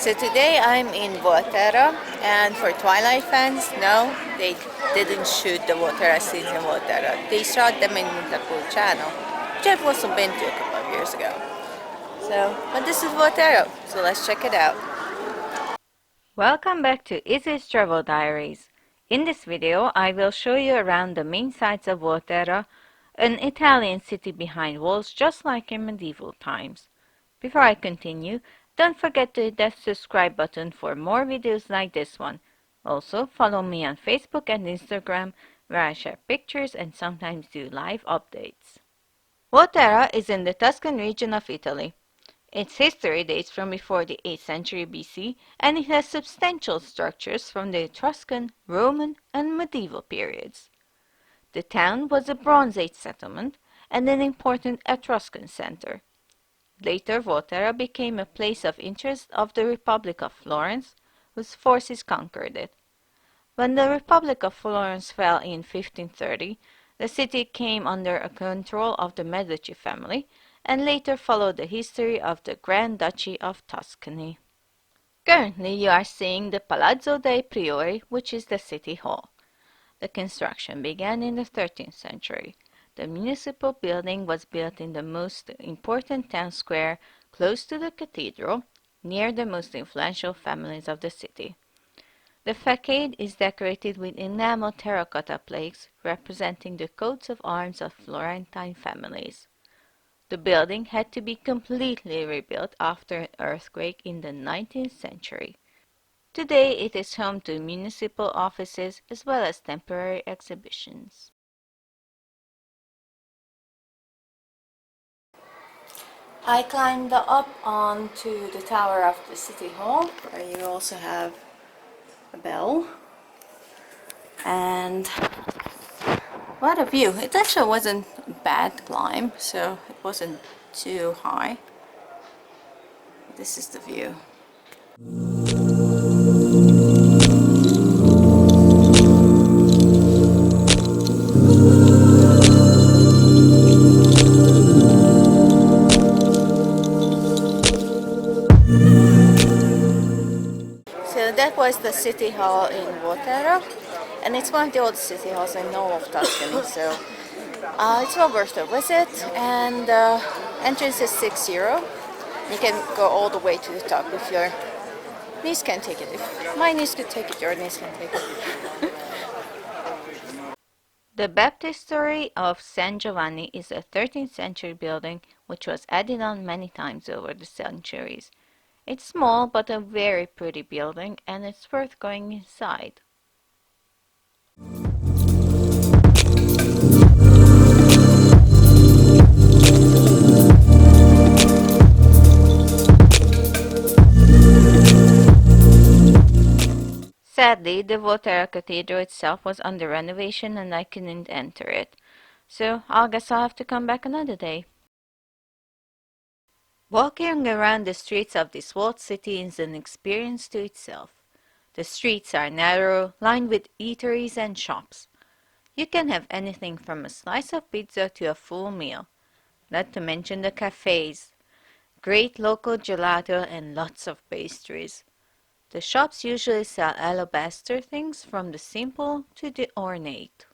So today I'm in Volterra, and for Twilight fans, no, they didn't shoot the Volterra scenes in Volterra. They shot them in the full channel, which I've also been to a couple of years ago. So, but this is Volterra, so let's check it out. Welcome back to Izzy's Travel Diaries. In this video, I will show you around the main sites of Volterra, an Italian city behind walls just like in medieval times. Before I continue, don't forget to hit that subscribe button for more videos like this one. Also, follow me on Facebook and Instagram, where I share pictures and sometimes do live updates. Volterra is in the Tuscan region of Italy. Its history dates from before the 8th century BC, and it has substantial structures from the Etruscan, Roman, and medieval periods. The town was a Bronze Age settlement and an important Etruscan center. Later, Volterra became a place of interest of the Republic of Florence, whose forces conquered it. When the Republic of Florence fell in 1530, the city came under a control of the Medici family and later followed the history of the Grand Duchy of Tuscany. Currently, you are seeing the Palazzo dei Priori, which is the city hall. The construction began in the 13th century. The municipal building was built in the most important town square close to the cathedral, near the most influential families of the city. The facade is decorated with enamel terracotta plaques representing the coats of arms of Florentine families. The building had to be completely rebuilt after an earthquake in the 19th century. Today it is home to municipal offices as well as temporary exhibitions. I climbed up onto the tower of the city hall, where you also have a bell. And what a view. It actually wasn't a bad climb, so it wasn't too high. This is the view. So that was the city hall in Volterra, and it's one of the oldest city halls I know of Tuscany, so it's well worth a visit, and entrance is €6. You can go all the way to the top if your niece can take it. If my niece could take it, your niece can take it. The baptistery of San Giovanni is a 13th century building which was added on many times over the centuries. It's small but a very pretty building, and it's worth going inside. Sadly, the Volterra Cathedral itself was under renovation and I couldn't enter it, so I guess I'll have to come back another day. Walking around the streets of this walled city is an experience to itself. The streets are narrow, lined with eateries and shops. You can have anything from a slice of pizza to a full meal, not to mention the cafes, great local gelato and lots of pastries. The shops usually sell alabaster things from the simple to the ornate.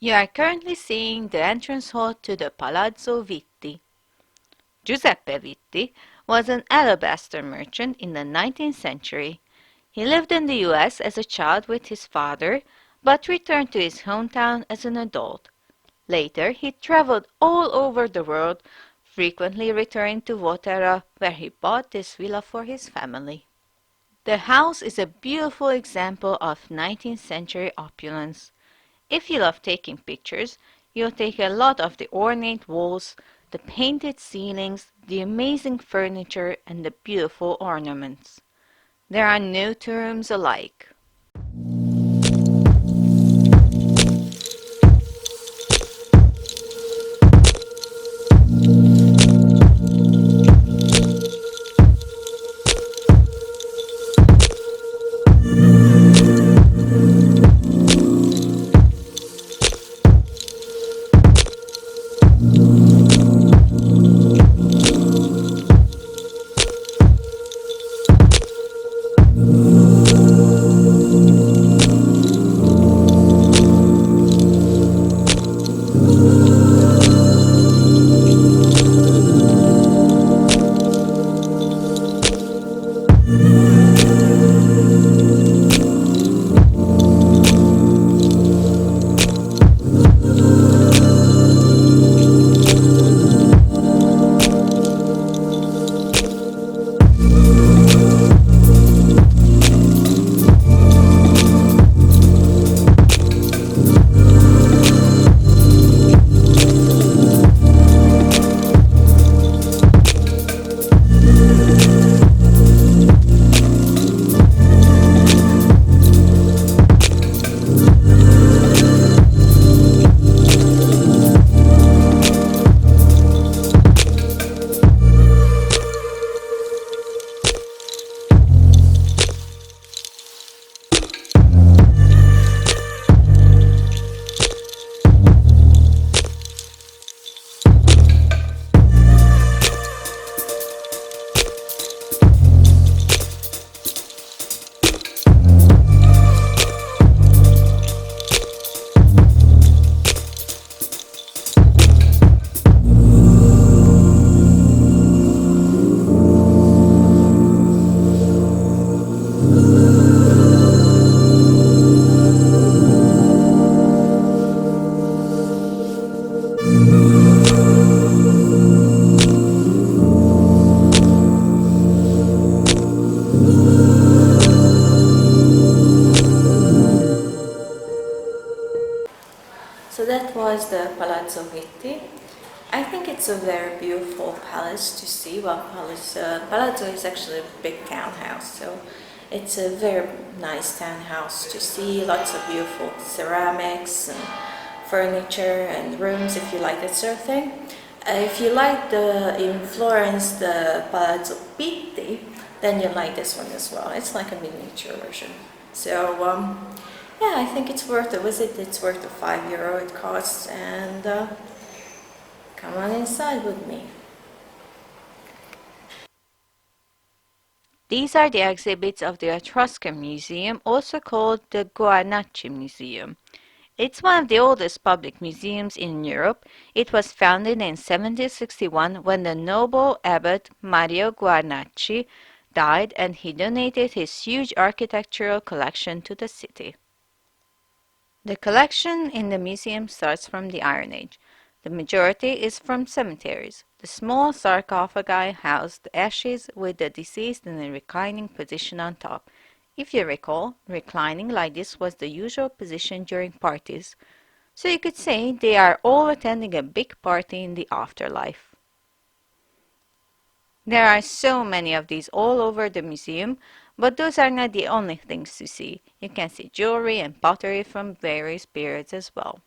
You are currently seeing the entrance hall to the Palazzo Viti. Giuseppe Vitti was an alabaster merchant in the 19th century. He lived in the US as a child with his father, but returned to his hometown as an adult. Later, he traveled all over the world, frequently returning to Volterra, where he bought this villa for his family. The house is a beautiful example of 19th century opulence. If you love taking pictures, you'll take a lot of the ornate walls, the painted ceilings, the amazing furniture, and the beautiful ornaments. There are no two rooms alike. So that was the Palazzo Viti. I think it's a very beautiful palace to see. Well, Palazzo is actually a big townhouse, so it's a very nice townhouse to see. Lots of beautiful ceramics and furniture and rooms if you like that sort of thing. If you like in Florence, the Palazzo Viti, then you like this one as well. It's like a miniature version. So yeah, I think it's worth a visit. It's worth the €5 it costs, and come on inside with me. These are the exhibits of the Etruscan Museum, also called the Guarnacci Museum. It's one of the oldest public museums in Europe. It was founded in 1761 when the noble abbot Mario Guarnacci died, and he donated his huge architectural collection to the city. The collection in the museum starts from the Iron Age. The majority is from cemeteries. The small sarcophagi house the ashes with the deceased in a reclining position on top. If you recall, reclining like this was the usual position during parties, so you could say they are all attending a big party in the afterlife. There are so many of these all over the museum, but those are not the only things to see. You can see jewelry and pottery from various periods as well.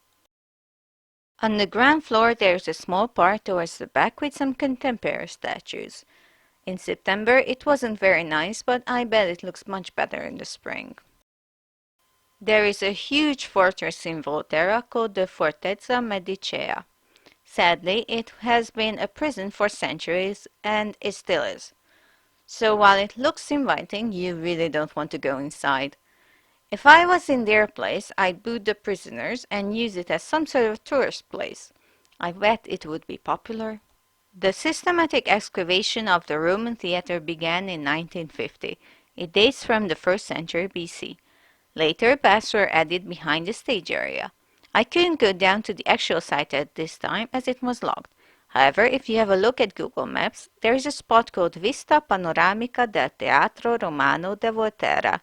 On the ground floor there is a small part towards the back with some contemporary statues. In September it wasn't very nice, but I bet it looks much better in the spring. There is a huge fortress in Volterra called the Fortezza Medicea. Sadly, it has been a prison for centuries, and it still is. So while it looks inviting, you really don't want to go inside. If I was in their place, I'd boot the prisoners and use it as some sort of tourist place. I bet it would be popular. The systematic excavation of the Roman theater began in 1950. It dates from the 1st century BC. Later, baths were added behind the stage area. I couldn't go down to the actual site at this time as it was locked. However, if you have a look at Google Maps, there is a spot called Vista Panoramica del Teatro Romano de Volterra,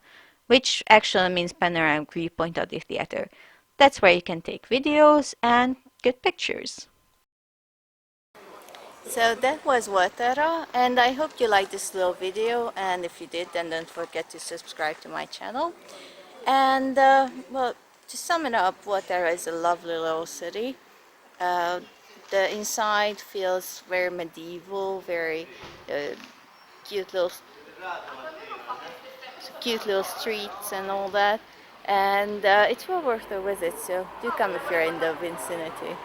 which actually means panoramic viewpoint of the theater. That's where you can take videos and good pictures. So that was Volterra, and I hope you liked this little video, and if you did, then don't forget to subscribe to my channel. And well, to sum it up, Volterra is a lovely little city. Uh, the inside feels very medieval, very uh, cute little streets and all that, and it's well worth a visit, so do come if you're in the vicinity.